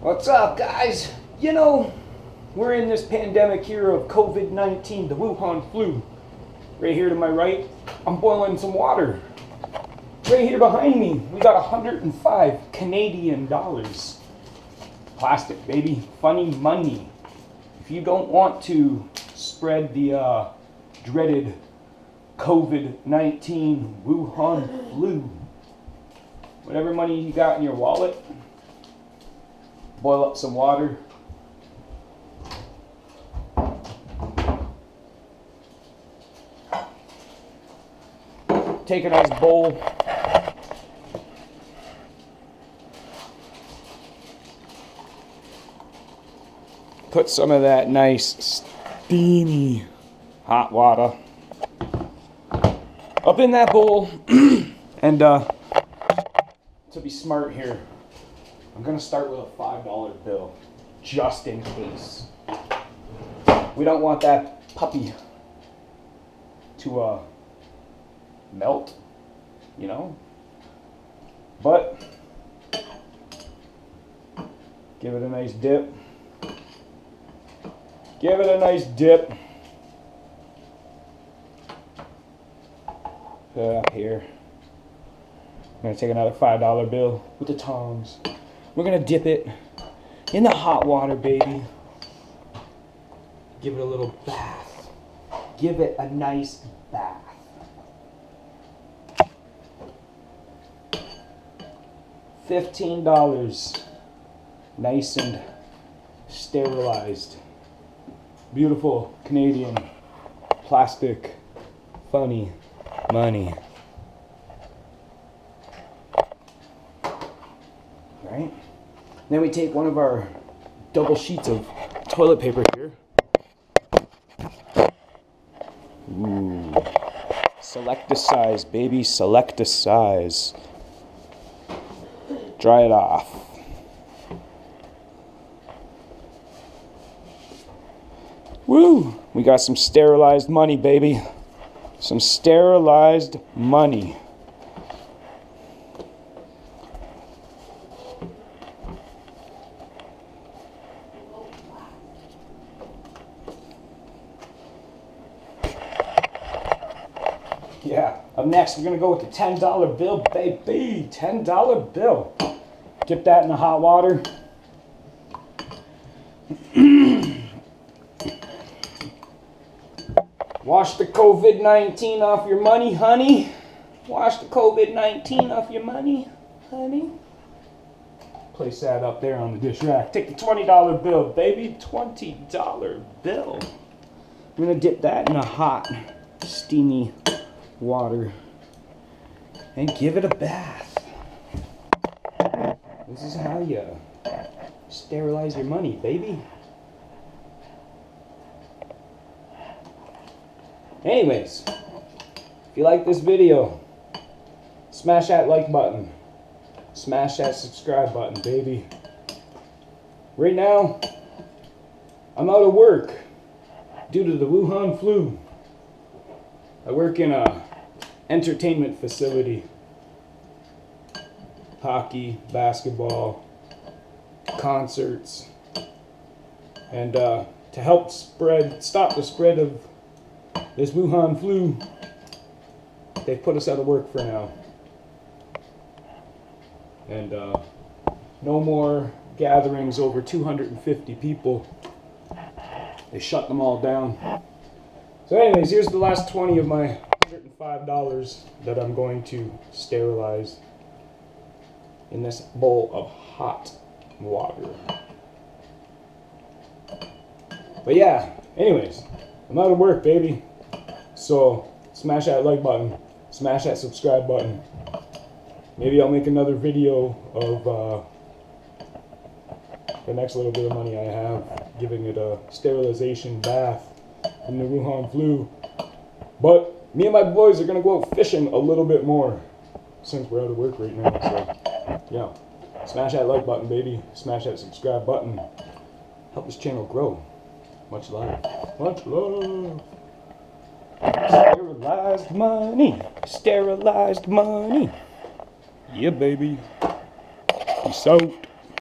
What's up, guys? You know, we're in this pandemic here of COVID-19, the Wuhan flu. Right here to my right, I'm boiling some water. Right here behind me, we got 105 Canadian dollars. Plastic, baby. Funny money. If you don't want to spread the dreaded COVID-19 Wuhan flu, whatever money you got in your wallet, boil up some water. Take a nice bowl. Put some of that nice steamy hot water up in that bowl. And to be smart here, I'm gonna start with a $5 bill, just in case. We don't want that puppy to melt, you know? But give it a nice dip. Give it a nice dip. Put it up here. I'm gonna take another $5 bill with the tongs. We're gonna dip it in the hot water, baby. Give it a little bath. Give it a nice bath. $15. Nice and sterilized. Beautiful Canadian plastic funny money. Right? Then we take one of our double sheets of toilet paper here. Ooh. Select a size, baby. Select a size. Dry it off. Woo! We got some sterilized money, baby. Some sterilized money. Yeah, up next we're gonna go with the $10 bill, baby. $10 bill. Dip that in the hot water. Wash the COVID-19 off your money, honey. Wash the COVID-19 off your money, honey. Place that up there on the dish rack. Take the $20 bill, baby. $20 bill. I'm gonna dip that in a hot, steamy water and give it a bath. This is how you sterilize your money, baby. Anyways, if you like this video, smash that like button. Smash that subscribe button, baby. Right now, I'm out of work due to the Wuhan flu. I work in a entertainment facility. Hockey, basketball, concerts. And to help stop the spread of this Wuhan flu, they've put us out of work for now. And no more gatherings over 250 people. They shut them all down. So anyways, here's the last 20 of my $105 that I'm going to sterilize in this bowl of hot water. But yeah, anyways, I'm out of work, baby. So smash that like button, smash that subscribe button. Maybe I'll make another video of the next little bit of money I have, giving it a sterilization bath from the Wuhan flu. But me and my boys are gonna go out fishing a little bit more since we're out of work right now. So yeah, smash that like button, baby. Smash that subscribe button. Help this channel grow. Much love. Much love. Sterilized money. Sterilized money. Yeah, baby. Peace out.